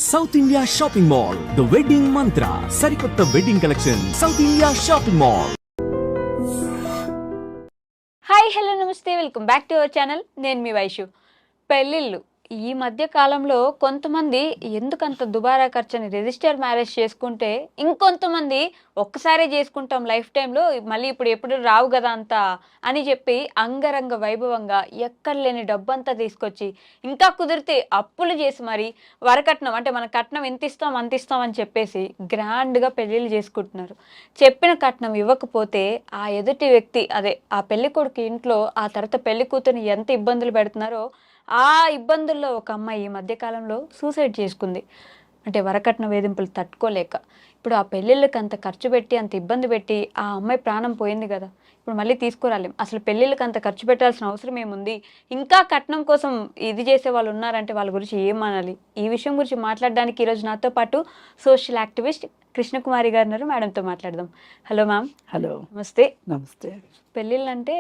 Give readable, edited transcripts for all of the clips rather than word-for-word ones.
South India shopping mall the wedding Mantra సరికొత్త wedding collection South India shopping mall. Hi hello నమస్తే welcome back to our channel. నేను మీ వైషు. పెళ్ళిళ్ళు ఈ మధ్య కాలంలో కొంతమంది ఎందుకంత దుబారా ఖర్చుని రిజిస్టర్ మ్యారేజ్ చేసుకుంటే, ఇంకొంతమంది ఒక్కసారే చేసుకుంటాం లైఫ్ టైంలో, మళ్ళీ ఎప్పుడు రావు కదా అంతా అని చెప్పి అంగరంగ వైభవంగా ఎక్కడ లేని డబ్బంతా తీసుకొచ్చి, ఇంకా కుదిరితే అప్పులు చేసి మరి వరకట్నం అంటే మన కట్నం ఎంత ఇస్తాం అంత ఇస్తాం అని చెప్పేసి గ్రాండ్గా పెళ్ళిళ్ళు చేసుకుంటున్నారు. చెప్పిన కట్నం ఇవ్వకపోతే ఆ ఎదుటి వ్యక్తి అదే ఆ పెళ్లి కొడుకు ఇంట్లో ఆ తర్వాత పెళ్లి కూతురిని ఎంత ఇబ్బందులు పెడుతున్నారో, ఆ ఇబ్బందుల్లో ఒక అమ్మాయి ఈ మధ్యకాలంలో సూసైడ్ చేసుకుంది. అంటే వరకట్న వేధింపులు తట్టుకోలేక. ఇప్పుడు ఆ పెళ్ళిళ్ళకి అంత ఖర్చు పెట్టి అంత ఇబ్బంది పెట్టి ఆ అమ్మాయి ప్రాణం పోయింది కదా, ఇప్పుడు మళ్ళీ తీసుకురాలేం. అసలు పెళ్ళిళ్ళకి అంత ఖర్చు పెట్టాల్సిన అవసరం ఏముంది? ఇంకా కట్నం కోసం ఇది చేసే వాళ్ళు ఉన్నారంటే వాళ్ళ గురించి ఏమనాలి? ఈ విషయం గురించి మాట్లాడడానికి ఈరోజు నాతో పాటు సోషల్ యాక్టివిస్ట్ కృష్ణకుమారి గారు ఉన్నారు. మేడంతో మాట్లాడదాం. Hello ma'am. హలో, నమస్తే. నమస్తే. పెళ్ళిళ్ళు అంటే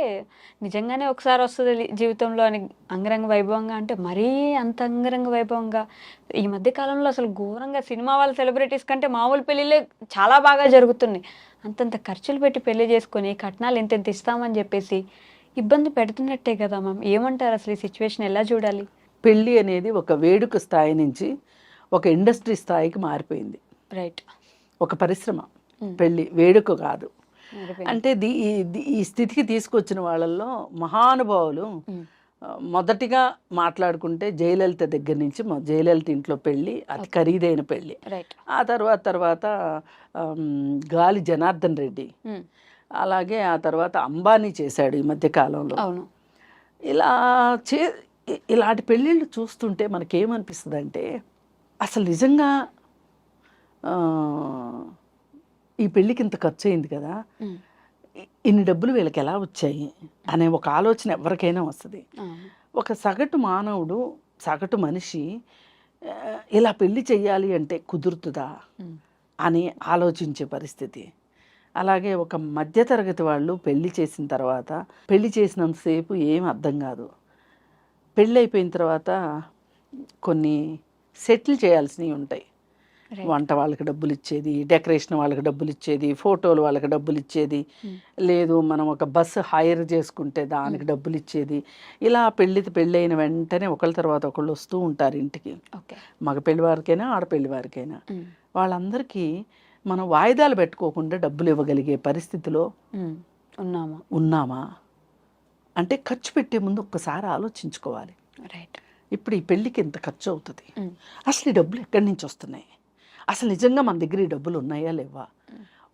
నిజంగానే ఒకసారి వస్తుంది జీవితంలో అని అంగరంగ వైభవంగా, అంటే మరీ అంత అంగరంగ వైభవంగా ఈ మధ్య కాలంలో అసలు ఘోరంగా సినిమా వాళ్ళ సెలబ్రిటీస్ కంటే మామూలు పెళ్ళిళ్ళే చాలా బాగా జరుగుతున్నాయి. అంతంత ఖర్చులు పెట్టి పెళ్లి చేసుకొని కట్నాలు ఎంతెంత ఇస్తామని చెప్పేసి ఇబ్బంది పెడుతున్నట్టే కదా మ్యామ్. ఏమంటారు అసలు ఈ సిచ్యువేషన్ ఎలా చూడాలి? పెళ్ళి అనేది ఒక వేడుక స్థాయి నుంచి ఒక ఇండస్ట్రీ స్థాయికి మారిపోయింది. రైట్. ఒక పరిశ్రమ. పెళ్ళి వేడుక కాదు. అంటే ఈ స్థితికి తీసుకొచ్చిన వాళ్ళల్లో మహానుభావులు మొదటిగా మాట్లాడుకుంటే జయలలిత దగ్గర నుంచి, జయలలిత ఇంట్లో పెళ్ళి అతి ఖరీదైన పెళ్ళి. ఆ తర్వాత గాలి జనార్దన్ రెడ్డి, అలాగే ఆ తర్వాత అంబానీ చేశాడు ఈ మధ్య కాలంలో. ఇలాంటి పెళ్ళిళ్ళు చూస్తుంటే మనకేమనిపిస్తుంది అంటే, అసలు నిజంగా ఈ పెళ్ళికి ఇంత ఖర్చు అయింది కదా, ఇన్ని డబ్బులు వీళ్ళకి ఎలా వచ్చాయి అనే ఒక ఆలోచన ఎవరికైనా వస్తుంది. ఒక సగటు మానవుడు, సగటు మనిషి ఇలా పెళ్ళి చెయ్యాలి అంటే కుదురుతుందా అని ఆలోచించే పరిస్థితి. అలాగే ఒక మధ్యతరగతి వాళ్ళు పెళ్ళి చేసిన తర్వాత, పెళ్ళి చేసినంతసేపు ఏం అర్థం కాదు. పెళ్ళి అయిపోయిన తర్వాత కొన్ని సెటిల్ చేయాల్సినవి ఉంటాయి. వంట వాళ్ళకి డబ్బులు ఇచ్చేది, డెకరేషన్ వాళ్ళకి డబ్బులు ఇచ్చేది, ఫోటోలు వాళ్ళకి డబ్బులు ఇచ్చేది, లేదు మనం ఒక బస్సు హైర్ చేసుకుంటే దానికి డబ్బులు ఇచ్చేది. ఇలా పెళ్ళి అయిన వెంటనే ఒకళ్ళ తర్వాత ఒకళ్ళు వస్తూ ఉంటారు ఇంటికి. మగ పెళ్లి వారికైనా ఆడపెళ్లి వారికైనా వాళ్ళందరికీ మనం వాయిదాలు పెట్టుకోకుండా డబ్బులు ఇవ్వగలిగే పరిస్థితిలో ఉన్నామా అంటే ఖర్చు పెట్టే ముందు ఒక్కసారి ఆలోచించుకోవాలి. ఇప్పుడు ఈ పెళ్ళికి ఎంత ఖర్చు అవుతుంది, అసలు ఈ డబ్బులు ఎక్కడి నుంచి వస్తున్నాయి, అసలు నిజంగా మన దగ్గర ఈ డబ్బులు ఉన్నాయా లేవా,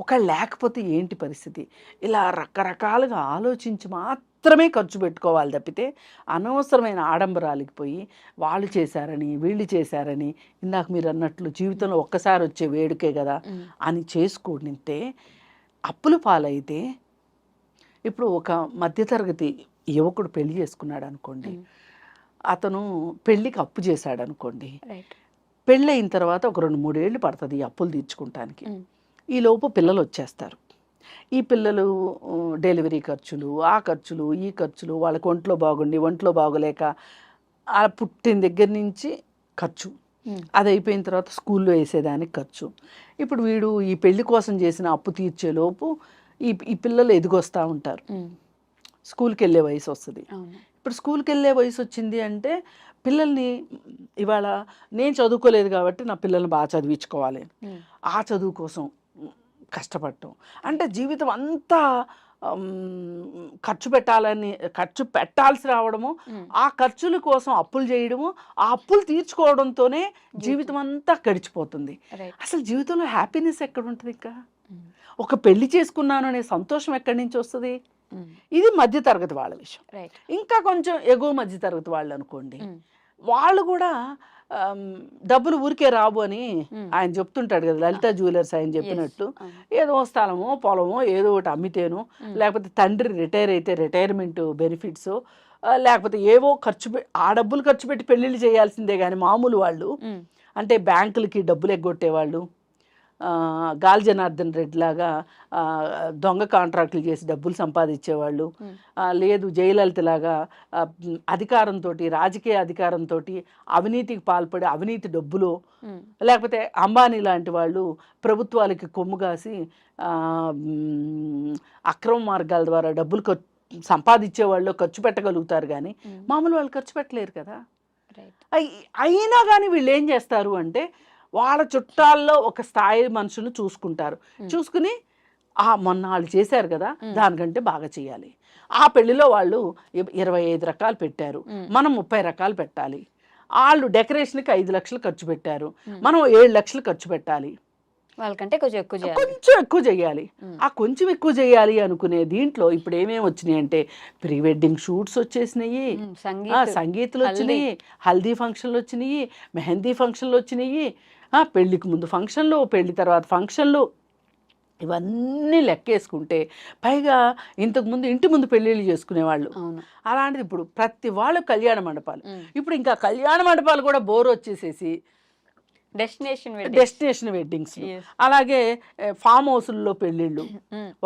ఒకవేళ లేకపోతే ఏంటి పరిస్థితి, ఇలా రకరకాలుగా ఆలోచించి మాత్రమే ఖర్చు పెట్టుకోవాలి తప్పితే అనవసరమైన ఆడంబరాలకి పోయి వాళ్ళు చేశారని వీళ్ళు చేశారని, ఇందాక మీరు అన్నట్లు జీవితంలో ఒక్కసారి వచ్చే వేడుకే కదా అని చేసుకుంటే అప్పులు పాలైతే. ఇప్పుడు ఒక మధ్యతరగతి యువకుడు పెళ్లి చేసుకున్నాడు అనుకోండి, అతను పెళ్ళికి అప్పు చేశాడు అనుకోండి, పెళ్ళి అయిన తర్వాత ఒక 2-3 ఏళ్ళు పడుతుంది ఈ అప్పులు తీర్చుకుంటానికి. ఈలోపు పిల్లలు వచ్చేస్తారు. ఈ పిల్లలు డెలివరీ ఖర్చులు, ఆ ఖర్చులు, ఈ ఖర్చులు, వాళ్ళకి ఒంట్లో బాగోలేక ఆ పుట్టిన దగ్గర నుంచి ఖర్చు, అది అయిపోయిన తర్వాత స్కూల్లో వేసేదానికి ఖర్చు. ఇప్పుడు వీడు ఈ పెళ్లి కోసం చేసిన అప్పు తీర్చేలోపు ఈ పిల్లలు ఎదిగొస్తూ ఉంటారు, స్కూల్కి వెళ్ళే వయసు వస్తుంది. ఇప్పుడు స్కూల్కి వెళ్ళే వయసు వచ్చింది అంటే పిల్లల్ని ఇవాళ నేను చదువుకోలేదు కాబట్టి నా పిల్లల్ని బాగా చదివించుకోవాలి, ఆ చదువు కోసం కష్టపడటం, అంటే జీవితం అంతా ఖర్చు పెట్టాల్సి రావడము, ఆ ఖర్చుల కోసం అప్పులు చేయడము, ఆ అప్పులు తీర్చుకోవడంతోనే జీవితం అంతా గడిచిపోతుంది. అసలు జీవితంలో హ్యాపీనెస్ ఎక్కడ ఉంటుంది? ఇంకా ఒక పెళ్లి చేసుకున్నాను అనే సంతోషం ఎక్కడి నుంచి వస్తుంది? ఇది మధ్యతరగతి వాళ్ళ విషయం. ఇంకా కొంచెం ఎగువ మధ్యతరగతి వాళ్ళు అనుకోండి, వాళ్ళు కూడా డబ్బులు ఊరికే రావు అని ఆయన చెప్తుంటాడు కదా, లలితా జ్యువెలర్స్ ఆయన చెప్పినట్టు, ఏదో స్థలమో పొలమో ఏదో ఒకటి అమ్మితేనో, లేకపోతే తండ్రి రిటైర్ అయితే రిటైర్మెంట్ బెనిఫిట్స్, లేకపోతే ఏవో ఆ డబ్బులు ఖర్చు పెట్టి పెళ్ళిళ్ళు చేయాల్సిందే. కానీ మామూలు వాళ్ళు అంటే బ్యాంకులకి డబ్బులు ఎగ్గొట్టేవాళ్ళు, గాలి జనార్దన్ రెడ్డి లాగా దొంగ కాంట్రాక్టులు చేసి డబ్బులు సంపాదించేవాళ్ళు, లేదు జయలలిత లాగా అధికారంతో, రాజకీయ అధికారంతో అవినీతికి పాల్పడి అవినీతి డబ్బులు, లేకపోతే అంబానీ లాంటి వాళ్ళు ప్రభుత్వాలకి కొమ్ముగాసి అక్రమ మార్గాల ద్వారా డబ్బులు సంపాదించే వాళ్ళు ఖర్చు పెట్టగలుగుతారు, కానీ మామూలు వాళ్ళు ఖర్చు పెట్టలేరు కదా. అయినా కానీ వీళ్ళు ఏం చేస్తారు అంటే వాళ్ళ చుట్టాల్లో ఒక స్థాయి మనుషులు చూసుకుంటారు, చూసుకుని మొన్న వాళ్ళు చేశారు కదా దానికంటే బాగా చేయాలి, ఆ పెళ్లిలో వాళ్ళు 25 రకాలు పెట్టారు, మనం 30 రకాలు పెట్టాలి, వాళ్ళు డెకరేషన్కి 5 లక్షలు ఖర్చు పెట్టారు, మనం 7 లక్షలు ఖర్చు పెట్టాలి, వాళ్ళకంటే కొంచెం ఎక్కువ చేయాలి. ఆ కొంచెం ఎక్కువ చేయాలి అనుకునే దీంట్లో ఇప్పుడు ఏమేమి వచ్చినాయి అంటే ప్రీ వెడ్డింగ్ షూట్స్ వచ్చేసినాయి, సంగీతులు వచ్చినాయి, హల్దీ ఫంక్షన్లు వచ్చినాయి, మెహందీ ఫంక్షన్లు వచ్చినాయి, పెళ్లికి ముందు ఫంక్షన్లు, పెళ్లి తర్వాత ఫంక్షన్లు, ఇవన్నీ లెక్కేసుకుంటే పైగా ఇంతకుముందు ఇంటి ముందు పెళ్ళిళ్ళు చేసుకునేవాళ్ళు, అలాంటిది ఇప్పుడు ప్రతి వాళ్ళు కళ్యాణ మండపాలు. ఇప్పుడు ఇంకా కళ్యాణ మండపాలు కూడా బోర్ వచ్చేసేసి డెస్టినేషన్ వెడ్డింగ్స్, అలాగే ఫామ్ హౌస్ల్లో పెళ్ళిళ్ళు,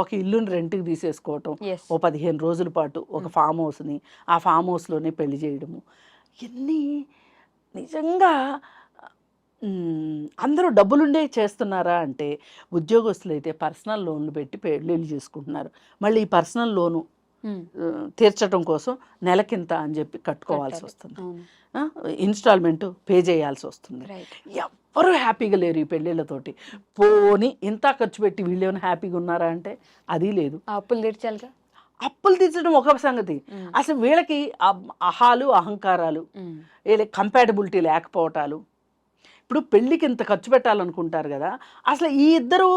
ఒక ఇల్లుని రెంట్కి తీసేసుకోవటం, ఓ 15 రోజుల పాటు ఒక ఫామ్ హౌస్ని, ఆ ఫామ్ హౌస్లోనే పెళ్లి చేయడము, ఇవన్నీ నిజంగా అందరూ డబ్బులుండే చేస్తున్నారా అంటే ఉద్యోగస్తులు అయితే పర్సనల్ లోన్లు పెట్టి పెళ్ళిళ్ళు చేసుకుంటున్నారు, మళ్ళీ ఈ పర్సనల్ లోను తీర్చడం కోసం నెలకింత అని చెప్పి కట్టుకోవాల్సి వస్తుంది, ఇన్స్టాల్మెంట్ పే చేయాల్సి వస్తుంది. ఎవ్వరూ హ్యాపీగా లేరు ఈ పెళ్ళిళ్ళతోటి. పోని ఇంత ఖర్చు పెట్టి వీళ్ళు ఏమైనా హ్యాపీగా ఉన్నారా అంటే అది లేదు. అప్పులు తీర్చాలిగా, అప్పులు తీర్చడం ఒక సంగతి, అసలు వీళ్ళకి అహాలు అహంకారాలు, వీళ్ళకి కంపాటబిలిటీ లేకపోవటాలు. ఇప్పుడు పెళ్ళికి ఇంత ఖర్చు పెట్టాలనుకుంటారు కదా, అసలు ఈ ఇద్దరు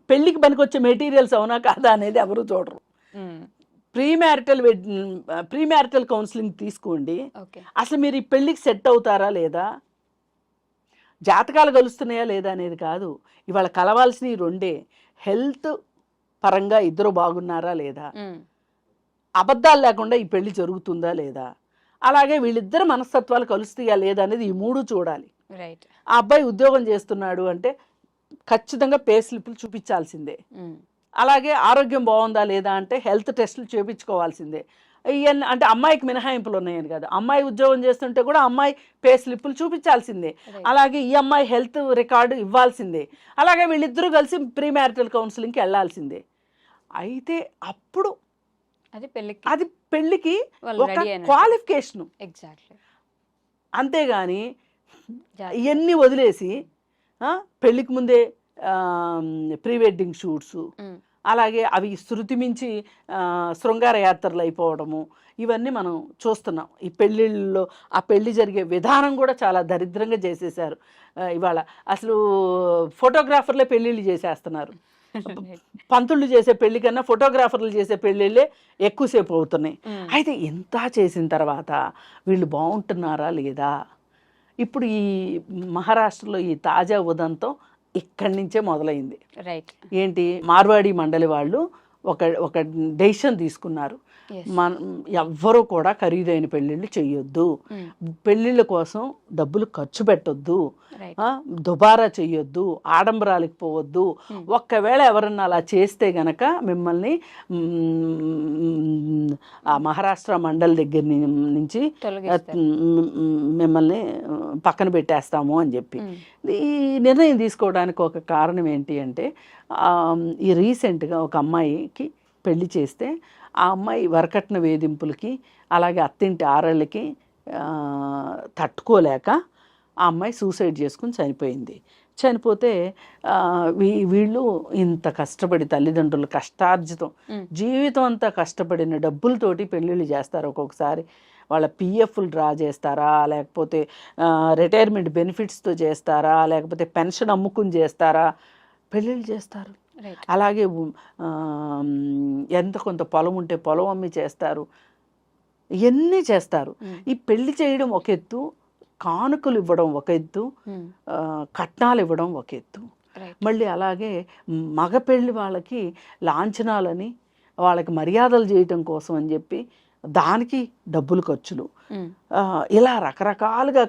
పెళ్ళికి పనికొచ్చే మెటీరియల్స్ అవునా కాదా అనేది ఎవరు చూడరు. ప్రీ మ్యారిటల్ కౌన్సిలింగ్ తీసుకోండి, అసలు మీరు ఈ పెళ్ళికి సెట్ అవుతారా లేదా, జాతకాలు కలుస్తున్నాయా లేదా అనేది కాదు, ఇవాళ కలవాల్సినవి రెండే, హెల్త్ పరంగా ఇద్దరు బాగున్నారా లేదా, అబద్ధాలు లేకుండా ఈ పెళ్లి జరుగుతుందా లేదా, అలాగే వీళ్ళిద్దరు మనస్తత్వాలు కలుస్తాయా లేదా అనేది ఈ 3 చూడాలి. ఆ అబ్బాయి ఉద్యోగం చేస్తున్నాడు అంటే ఖచ్చితంగా పే స్లిప్లు చూపించాల్సిందే, అలాగే ఆరోగ్యం బాగుందా లేదా అంటే హెల్త్ టెస్టులు చేయించుకోవాల్సిందే. ఇవన్నీ అంటే అమ్మాయికి మినహాయింపులు ఉన్నాయని కదా, అమ్మాయి ఉద్యోగం చేస్తుంటే కూడా అమ్మాయి పే స్లిప్పులు చూపించాల్సిందే, అలాగే ఈ అమ్మాయి హెల్త్ రికార్డు ఇవ్వాల్సిందే, అలాగే వీళ్ళిద్దరూ కలిసి ప్రీ మ్యారిటల్ కౌన్సిలింగ్కి వెళ్ళాల్సిందే. అయితే అప్పుడు అది పెళ్ళికి ఒక క్వాలిఫికేషను, అంతేగాని ఇవన్నీ వదిలేసి పెళ్ళికి ముందే ప్రీ వెడ్డింగ్ షూట్స్, అలాగే అవి శృతి మించి శృంగార యాత్రలు అయిపోవడము, ఇవన్నీ మనం చూస్తున్నాం. ఈ పెళ్ళిళ్ళలో ఆ పెళ్ళి జరిగే విధానం కూడా చాలా దరిద్రంగా చేసేసారు. ఇవాళ అసలు ఫోటోగ్రాఫర్లే పెళ్ళిళ్ళు చేసేస్తున్నారు, పంతుళ్ళు చేసే పెళ్లి కన్నా ఫోటోగ్రాఫర్లు చేసే పెళ్ళిళ్ళే ఎక్కువసేపు అవుతున్నాయి. అయితే ఇంత చేసిన తర్వాత వీళ్ళు బాగుంటున్నారా లేదా, ఇప్పుడు ఈ మహారాష్ట్రలో ఈ తాజా ఉదంతం ఇక్కడి నుంచే మొదలైంది. ఏంటి, మార్వాడి మండలి వాళ్ళు ఒక డెసిషన్ తీసుకున్నారు, ఎవ్వరూ కూడా ఖరీదైన పెళ్ళిళ్ళు చెయ్యొద్దు, పెళ్ళిళ్ళ కోసం డబ్బులు ఖర్చు పెట్టొద్దు, దుబారా చెయ్యొద్దు, ఆడంబరాలకు పోవద్దు, ఒక్కవేళ ఎవరన్నా అలా చేస్తే గనక మిమ్మల్ని ఆ మహారాష్ట్ర మండలి దగ్గర నుంచి మిమ్మల్ని పక్కన పెట్టేస్తాము అని చెప్పి ఈ నిర్ణయం తీసుకోవడానికి ఒక కారణం ఏంటి అంటే, ఈ రీసెంట్గా ఒక అమ్మాయికి పెళ్లి చేస్తే ఆ అమ్మాయి వరకట్న వేధింపులకి అలాగే అత్తింటి ఆరళ్ళకి తట్టుకోలేక ఆ అమ్మాయి సూసైడ్ చేసుకుని చనిపోయింది. చనిపోతే వీళ్ళు ఇంత కష్టపడి తల్లిదండ్రులు కష్టార్జితం జీవితం అంతా కష్టపడిన డబ్బులతోటి పెళ్ళిళ్ళు చేస్తారు. ఒక్కొక్కసారి వాళ్ళ పిఎఫ్లు డ్రా చేస్తారా, లేకపోతే రిటైర్మెంట్ బెనిఫిట్స్తో చేస్తారా, లేకపోతే పెన్షన్ అమ్ముకుని చేస్తారా, పెళ్ళిళ్ళు చేస్తారు. అలాగే ఎంత కొంత పొలం ఉంటే పొలం అమ్మి చేస్తారు, ఇవన్నీ చేస్తారు. ఈ పెళ్లి చేయడం ఒక ఎత్తు, కానుకలు ఇవ్వడం ఒక ఎత్తు, కట్నాలు ఇవ్వడం ఒక ఎత్తు. మళ్ళీ అలాగే మగ పెళ్ళి వాళ్ళకి లాంఛనాలని వాళ్ళకి మర్యాదలు చేయటం కోసం అని చెప్పి దానికి డబ్బులు ఖర్చులు, ఉమ్, ఇలా రకరకాలుగా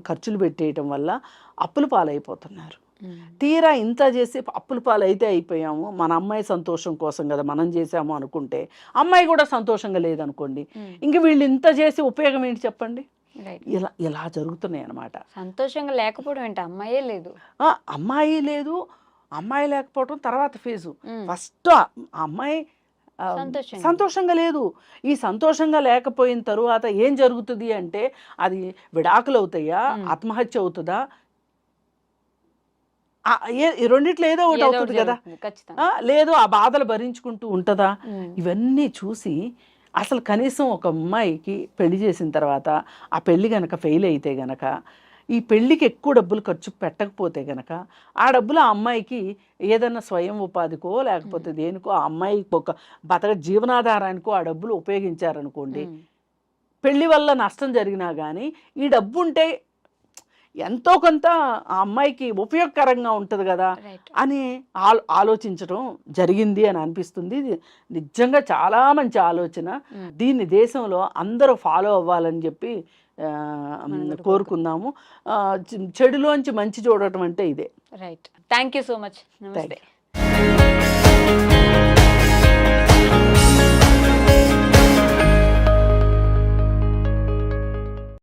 ఖర్చులు పెట్టేయటం వల్ల అప్పుల పాలైపోతున్నారు. ఉమ్, తీరా ఇంత చేసి అప్పుల పాలైతే అయిపోయాము, మన అమ్మాయి సంతోషం కోసం కదా మనం చేసాము అనుకుంటే అమ్మాయి కూడా సంతోషంగా లేదనుకోండి, ఇంక వీళ్ళు ఇంత చేసి ఉపయోగం ఏంటి చెప్పండి. రైట్. ఇలా జరుగుతున్నాయి అన్నమాట. సంతోషంగా లేకపోవడం ఏంటి, అమ్మాయే లేదు. అమ్మాయి లేదు, అమ్మాయి లేకపోవడం తర్వాత ఫేజు. ఫస్ట్ అమ్మాయి సంతోషంగా లేదు. ఈ సంతోషంగా లేకపోయిన తరువాత ఏం జరుగుతుంది అంటే అది విడాకులు అవుతాయా, ఆత్మహత్య అవుతుందా, రెండిట్లో ఏదో ఒకటి అవుతుంది కదా. లేదు ఆ బాధలు భరించుకుంటూ ఉంటుందా. ఇవన్నీ చూసి అసలు కనీసం ఒక అమ్మాయికి పెళ్లి చేసిన తర్వాత ఆ పెళ్లి గనక ఫెయిల్ అయితే గనక, ఈ పెళ్ళికి ఎక్కువ డబ్బులు ఖర్చు పెట్టకపోతే గనక, ఆ డబ్బులు ఆ అమ్మాయికి ఏదన్నా స్వయం ఉపాధికో లేకపోతే దేనికో ఆ అమ్మాయికి ఒక జీవనాధారానికో ఆ డబ్బులు ఉపయోగించారనుకోండి, పెళ్లి వల్ల నష్టం జరిగినా కానీ ఈ డబ్బు ఉంటే ఎంతో కొంత ఆ అమ్మాయికి ఉపయోగకరంగా ఉంటుంది కదా అని ఆలోచించడం జరిగింది అని అనిపిస్తుంది. ఇది నిజంగా చాలా మంచి ఆలోచన. దీన్ని దేశంలో అందరూ ఫాలో అవ్వాలని చెప్పి కోరుకుందాము. చెడులోంచి మంచి చూడటం అంటే ఇదే. Right. Thank you so much. నమస్తే.